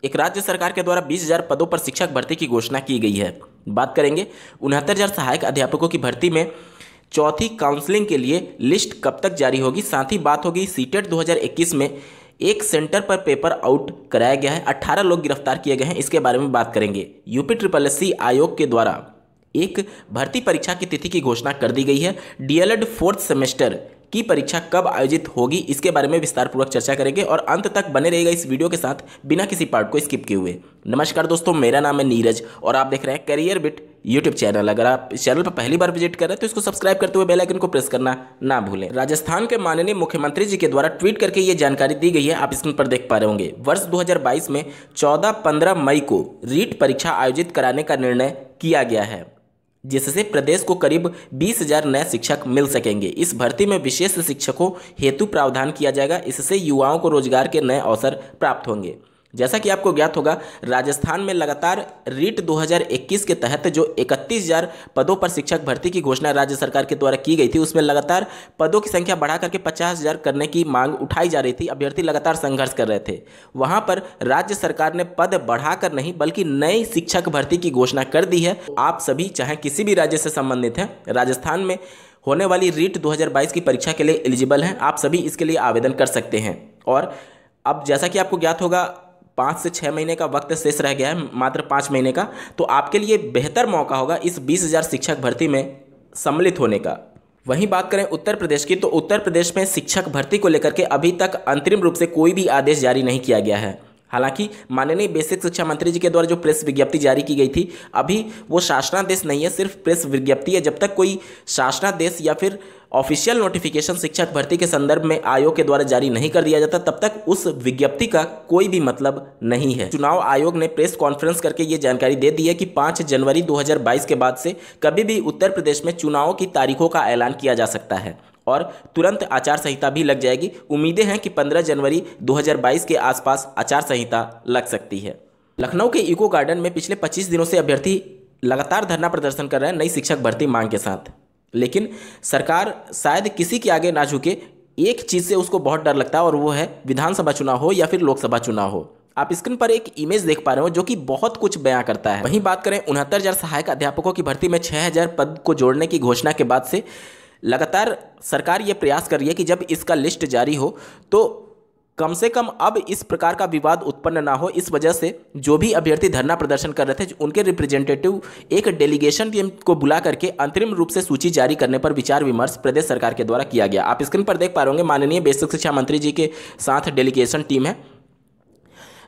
एक राज्य सरकार के द्वारा 20,000 पदों पर शिक्षक भर्ती की घोषणा की गई है। बात करेंगे 69,000 सहायक अध्यापकों की भर्ती में चौथी काउंसलिंग के लिए लिस्ट कब तक जारी होगी। साथ ही बात होगी सीटेट 2021 में एक सेंटर पर पेपर आउट कराया गया है, 18 लोग गिरफ्तार किए गए हैं, इसके बारे में बात करेंगे। यूपी SSSC आयोग के द्वारा एक भर्ती परीक्षा की तिथि की घोषणा कर दी गई है। डीएलएड 4th सेमेस्टर की परीक्षा कब आयोजित होगी, इसके बारे में विस्तार पूर्वक चर्चा करेंगे और अंत तक बने रहेगा इस वीडियो के साथ बिना किसी पार्ट को स्किप किए हुए। नमस्कार दोस्तों, मेरा नाम है नीरज और आप देख रहे हैं करियर बिट यूट्यूब चैनल। अगर आप इस चैनल पर पहली बार विजिट कर रहे हैं तो इसको सब्सक्राइब करते हुए बेल आइकन को प्रेस करना ना भूलें। राजस्थान के माननीय मुख्यमंत्री जी के द्वारा ट्वीट करके ये जानकारी दी गई है, आप स्क्रीन पर देख पा रहे होंगे। वर्ष 2022 में 14-15 मई को रीट परीक्षा आयोजित कराने का निर्णय किया गया है, जिससे प्रदेश को करीब 20,000 नए शिक्षक मिल सकेंगे। इस भर्ती में विशेष शिक्षकों हेतु प्रावधान किया जाएगा, इससे युवाओं को रोजगार के नए अवसर प्राप्त होंगे। जैसा कि आपको ज्ञात होगा, राजस्थान में लगातार रीट 2021 के तहत जो 31,000 पदों पर शिक्षक भर्ती की घोषणा राज्य सरकार के द्वारा की गई थी, उसमें लगातार पदों की संख्या बढ़ा करके 50,000 करने की मांग उठाई जा रही थी। अभ्यर्थी लगातार संघर्ष कर रहे थे। वहां पर राज्य सरकार ने पद बढ़ाकर नहीं बल्कि नई शिक्षक भर्ती की घोषणा कर दी है। आप सभी चाहे किसी भी राज्य से संबंधित हैं, राजस्थान में होने वाली रीट 2022 की परीक्षा के लिए एलिजिबल हैं, आप सभी इसके लिए आवेदन कर सकते हैं। और अब जैसा कि आपको ज्ञात होगा, 5 से 6 महीने का वक्त शेष रह गया है, मात्र 5 महीने का, तो आपके लिए बेहतर मौका होगा इस 20,000 शिक्षक भर्ती में सम्मिलित होने का। वहीं बात करें उत्तर प्रदेश की, तो उत्तर प्रदेश में शिक्षक भर्ती को लेकर के अभी तक अंतरिम रूप से कोई भी आदेश जारी नहीं किया गया है। हालांकि माननीय बेसिक शिक्षा मंत्री जी के द्वारा जो प्रेस विज्ञप्ति जारी की गई थी, अभी वो शासनादेश नहीं है, सिर्फ प्रेस विज्ञप्ति है। जब तक कोई शासनादेश या फिर ऑफिशियल नोटिफिकेशन शिक्षक भर्ती के संदर्भ में आयोग के द्वारा जारी नहीं कर दिया जाता, तब तक उस विज्ञप्ति का कोई भी मतलब नहीं है। चुनाव आयोग ने प्रेस कॉन्फ्रेंस करके ये जानकारी दे दी है कि 5 जनवरी 2022 के बाद से कभी भी उत्तर प्रदेश में चुनावों की तारीखों का ऐलान किया जा सकता है और तुरंत आचार संहिता भी लग जाएगी। उम्मीदें हैं कि 15 जनवरी 2022 के आसपास आचार संहिता लग सकती है। लखनऊ के इको गार्डन में पिछले 25 दिनों से अभ्यर्थी लगातार धरना प्रदर्शन कर रहे हैं नई शिक्षक भर्ती मांग के साथ, लेकिन सरकार शायद किसी के आगे ना झुके। एक चीज़ से उसको बहुत डर लगता है और वो है विधानसभा चुनाव हो या फिर लोकसभा चुनाव हो। आप स्क्रीन पर एक इमेज देख पा रहे हो जो कि बहुत कुछ बयां करता है। वहीं बात करें 69,000 सहायक अध्यापकों की भर्ती में 6,000 पद को जोड़ने की घोषणा के बाद से लगातार सरकार ये प्रयास कर रही है कि जब इसका लिस्ट जारी हो तो कम से कम अब इस प्रकार का विवाद उत्पन्न ना हो। इस वजह से जो भी अभ्यर्थी धरना प्रदर्शन कर रहे थे, उनके रिप्रेजेंटेटिव एक डेलीगेशन टीम को बुला करके अंतरिम रूप से सूची जारी करने पर विचार विमर्श प्रदेश सरकार के द्वारा किया गया। आप स्क्रीन पर देख पा रहे होंगे, माननीय बेसिक शिक्षा मंत्री जी के साथ डेलीगेशन टीम है।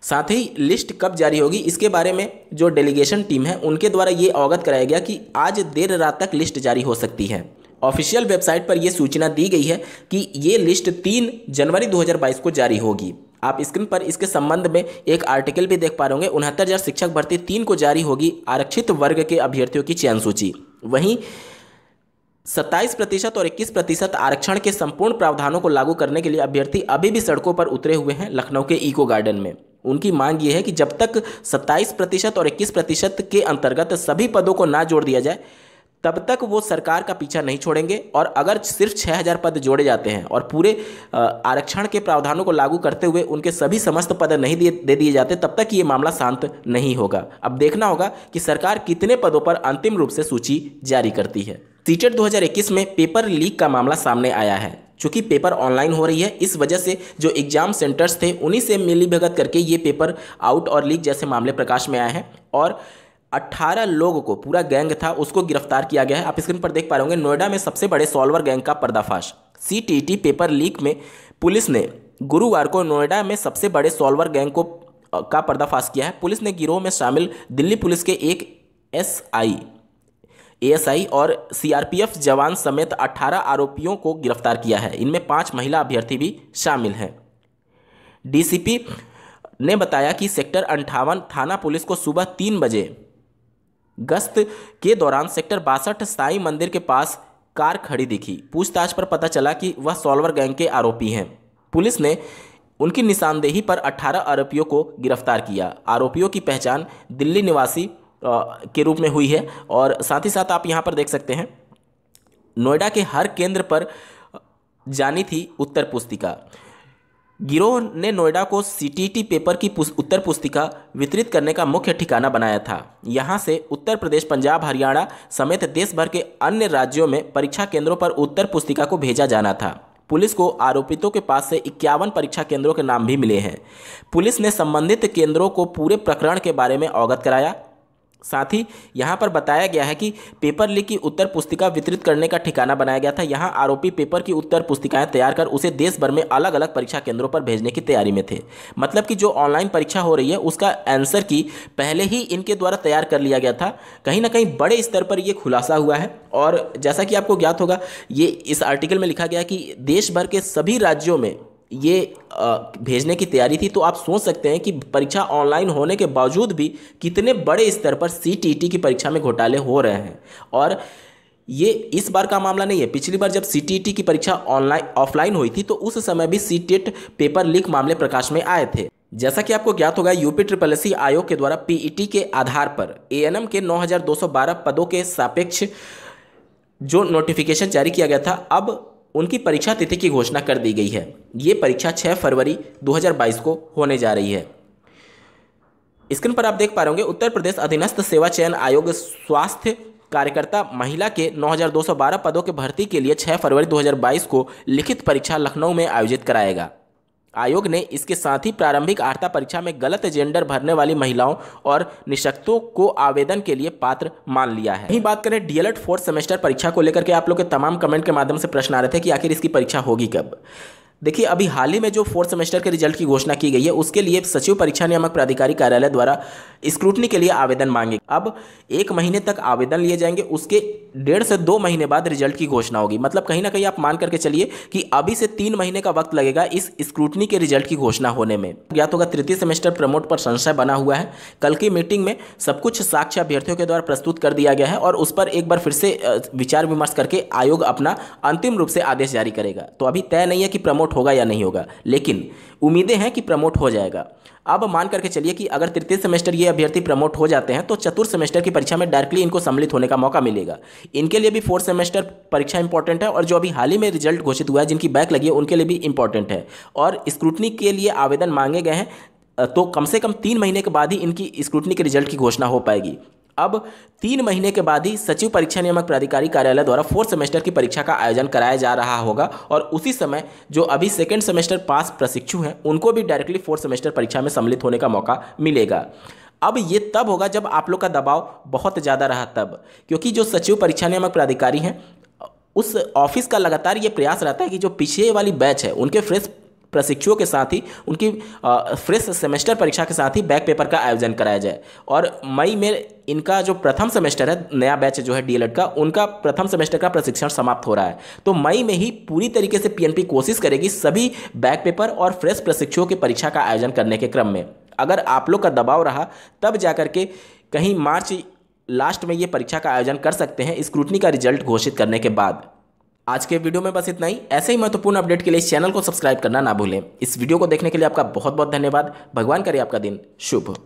साथ ही लिस्ट कब जारी होगी इसके बारे में जो डेलीगेशन टीम है उनके द्वारा ये अवगत कराया गया कि आज देर रात तक लिस्ट जारी हो सकती है। ऑफिशियल वेबसाइट पर यह सूचना दी गई है कि ये लिस्ट 3 जनवरी 2022 को जारी होगी। आप स्क्रीन पर इसके संबंध में एक आर्टिकल भी देख पा रहे होंगे। 69,000 शिक्षक भर्ती 3 को जारी होगी आरक्षित वर्ग के अभ्यर्थियों की चयन सूची। वहीं 27% और 21% आरक्षण के संपूर्ण प्रावधानों को लागू करने के लिए अभ्यर्थी अभी भी सड़कों पर उतरे हुए हैं लखनऊ के इको गार्डन में। उनकी मांग ये है कि जब तक 27% और 21% के अंतर्गत सभी पदों को ना जोड़ दिया जाए तब तक वो सरकार का पीछा नहीं छोड़ेंगे। और अगर सिर्फ 6,000 पद जोड़े जाते हैं और पूरे आरक्षण के प्रावधानों को लागू करते हुए उनके सभी समस्त पद नहीं दे दिए जाते, तब तक ये मामला शांत नहीं होगा। अब देखना होगा कि सरकार कितने पदों पर अंतिम रूप से सूची जारी करती है। सीटेट 2021 में पेपर लीक का मामला सामने आया है। चूंकि पेपर ऑनलाइन हो रही है, इस वजह से जो एग्जाम सेंटर्स थे उन्हीं से मिलीभगत करके ये पेपर आउट और लीक जैसे मामले प्रकाश में आए हैं और 18 लोगों को, पूरा गैंग था उसको गिरफ्तार किया गया है। आप स्क्रीन पर देख पा रहे होंगे, नोएडा में सबसे बड़े सॉल्वर गैंग का पर्दाफाश। सीटीटी पेपर लीक में पुलिस ने गुरुवार को नोएडा में सबसे बड़े सॉल्वर गैंग का पर्दाफाश किया है। पुलिस ने गिरोह में शामिल दिल्ली पुलिस के एक एएसआई और सीआरपीएफ जवान समेत 18 आरोपियों को गिरफ्तार किया है। इनमें 5 महिला अभ्यर्थी भी शामिल हैं। डीसीपी ने बताया कि सेक्टर 58 थाना पुलिस को सुबह 3 बजे गश्त के दौरान सेक्टर 62 साईं मंदिर के पास कार खड़ी दिखी। पूछताछ पर पता चला कि वह सॉल्वर गैंग के आरोपी हैं। पुलिस ने उनकी निशानदेही पर 18 आरोपियों को गिरफ्तार किया। आरोपियों की पहचान दिल्ली निवासी के रूप में हुई है और साथ ही साथ आप यहाँ पर देख सकते हैं नोएडा के हर केंद्र पर जानी थी उत्तर पुस्तिका। गिरोह ने नोएडा को सीटीईटी पेपर की उत्तर पुस्तिका वितरित करने का मुख्य ठिकाना बनाया था। यहां से उत्तर प्रदेश, पंजाब, हरियाणा समेत देश भर के अन्य राज्यों में परीक्षा केंद्रों पर उत्तर पुस्तिका को भेजा जाना था। पुलिस को आरोपितों के पास से 51 परीक्षा केंद्रों के नाम भी मिले हैं। पुलिस ने संबंधित केंद्रों को पूरे प्रकरण के बारे में अवगत कराया। साथ ही यहां पर बताया गया है कि पेपर लीक की उत्तर पुस्तिका वितरित करने का ठिकाना बनाया गया था। यहां आरोपी पेपर की उत्तर पुस्तिकाएं तैयार कर उसे देश भर में अलग अलग परीक्षा केंद्रों पर भेजने की तैयारी में थे। मतलब कि जो ऑनलाइन परीक्षा हो रही है उसका आंसर की पहले ही इनके द्वारा तैयार कर लिया गया था। कहीं ना कहीं बड़े स्तर पर यह खुलासा हुआ है। और जैसा कि आपको ज्ञात होगा, ये इस आर्टिकल में लिखा गया कि देश भर के सभी राज्यों में ये भेजने की तैयारी थी। तो आप सोच सकते हैं कि परीक्षा ऑनलाइन होने के बावजूद भी कितने बड़े स्तर पर सीटीईटी की परीक्षा में घोटाले हो रहे हैं। और ये इस बार का मामला नहीं है। पिछली बार जब सीटीईटी की परीक्षा ऑफलाइन हुई थी तो उस समय भी सीटेट पेपर लीक मामले प्रकाश में आए थे। जैसा कि आपको ज्ञात होगा, यूपीएससी आयोग के द्वारा पीईटी के आधार पर एएनएम के 9212 पदों के सापेक्ष जो नोटिफिकेशन जारी किया गया था, अब उनकी परीक्षा तिथि की घोषणा कर दी गई है। ये परीक्षा 6 फरवरी 2022 को होने जा रही है। स्क्रीन पर आप देख पा रहे होंगे, उत्तर प्रदेश अधीनस्थ सेवा चयन आयोग स्वास्थ्य कार्यकर्ता महिला के 9212 पदों के भर्ती के लिए 6 फरवरी 2022 को लिखित परीक्षा लखनऊ में आयोजित कराएगा। आयोग ने इसके साथ ही प्रारंभिक अर्हता परीक्षा में गलत जेंडर भरने वाली महिलाओं और निःशक्तों को आवेदन के लिए पात्र मान लिया है। वहीं बात करें डीएलएड 4th सेमेस्टर परीक्षा को लेकर के आप लोग के तमाम कमेंट के माध्यम से प्रश्न आ रहे थे कि आखिर इसकी परीक्षा होगी कब। देखिए, अभी हाल ही में जो 4th सेमेस्टर के रिजल्ट की घोषणा की गई है उसके लिए सचिव परीक्षा नियामक प्राधिकारी कार्यालय द्वारा स्क्रूटनी के लिए आवेदन मांगे। अब 1 महीने तक आवेदन लिए जाएंगे, उसके 1.5 से 2 महीने बाद रिजल्ट की घोषणा होगी। मतलब कहीं ना कहीं आप मान करके चलिए कि अभी से 3 महीने का वक्त लगेगा इस स्क्रूटनी के रिजल्ट की घोषणा होने में। ज्ञात होगा, 3य सेमेस्टर प्रमोट पर संशय बना हुआ है। कल की मीटिंग में सब कुछ साक्ष्य अभ्यर्थियों के द्वारा प्रस्तुत कर दिया गया है और उस पर एक बार फिर से विचार विमर्श करके आयोग अपना अंतिम रूप से आदेश जारी करेगा। तो अभी तय नहीं है कि प्रमोट होगा या नहीं होगा, लेकिन उम्मीदें हैं कि प्रमोट हो जाएगा। अब मान करके चलिए कि अगर 3य सेमेस्टर ये अभ्यर्थी प्रमोट हो जाते हैं तो 4th सेमेस्टर की परीक्षा में डायरेक्टली इनको सम्मिलित होने का मौका मिलेगा। इनके लिए भी 4th सेमेस्टर परीक्षा इंपॉर्टेंट है और जो अभी हाल ही में रिजल्ट घोषित हुआ है, जिनकी बैक लगी है, उनके लिए भी इंपॉर्टेंट है। और स्क्रूटनी के लिए आवेदन मांगे गए हैं तो कम से कम 3 महीने के बाद ही इनकी स्क्रूटनी के रिजल्ट की घोषणा हो पाएगी। अब 3 महीने के बाद ही सचिव परीक्षा नियामक प्राधिकारी कार्यालय द्वारा 4th सेमेस्टर की परीक्षा का आयोजन कराया जा रहा होगा और उसी समय जो अभी 2nd सेमेस्टर पास प्रशिक्षु हैं उनको भी डायरेक्टली 4th सेमेस्टर परीक्षा में सम्मिलित होने का मौका मिलेगा। अब ये तब होगा जब आप लोग का दबाव बहुत ज़्यादा रहा तब, क्योंकि जो सचिव परीक्षा नियामक प्राधिकारी हैं उस ऑफिस का लगातार ये प्रयास रहता है कि जो पीछे वाली बैच है उनके फ्रेश प्रशिक्षुओं के साथ ही उनकी फ्रेश सेमेस्टर परीक्षा के साथ ही बैक पेपर का आयोजन कराया जाए। और मई में इनका जो प्रथम सेमेस्टर है, नया बैच जो है डीएलएड का, उनका प्रथम सेमेस्टर का प्रशिक्षण समाप्त हो रहा है। तो मई में ही पूरी तरीके से पीएनपी कोशिश करेगी सभी बैक पेपर और फ्रेश प्रशिक्षुओं की परीक्षा का आयोजन करने के क्रम में। अगर आप लोग का दबाव रहा तब जाकर के कहीं मार्च लास्ट में ये परीक्षा का आयोजन कर सकते हैं स्क्रूटनी का रिजल्ट घोषित करने के बाद। आज के वीडियो में बस इतना ही। ऐसे ही महत्वपूर्ण अपडेट के लिए इस चैनल को सब्सक्राइब करना ना भूलें। इस वीडियो को देखने के लिए आपका बहुत बहुत धन्यवाद। भगवान करे आपका दिन शुभ हो।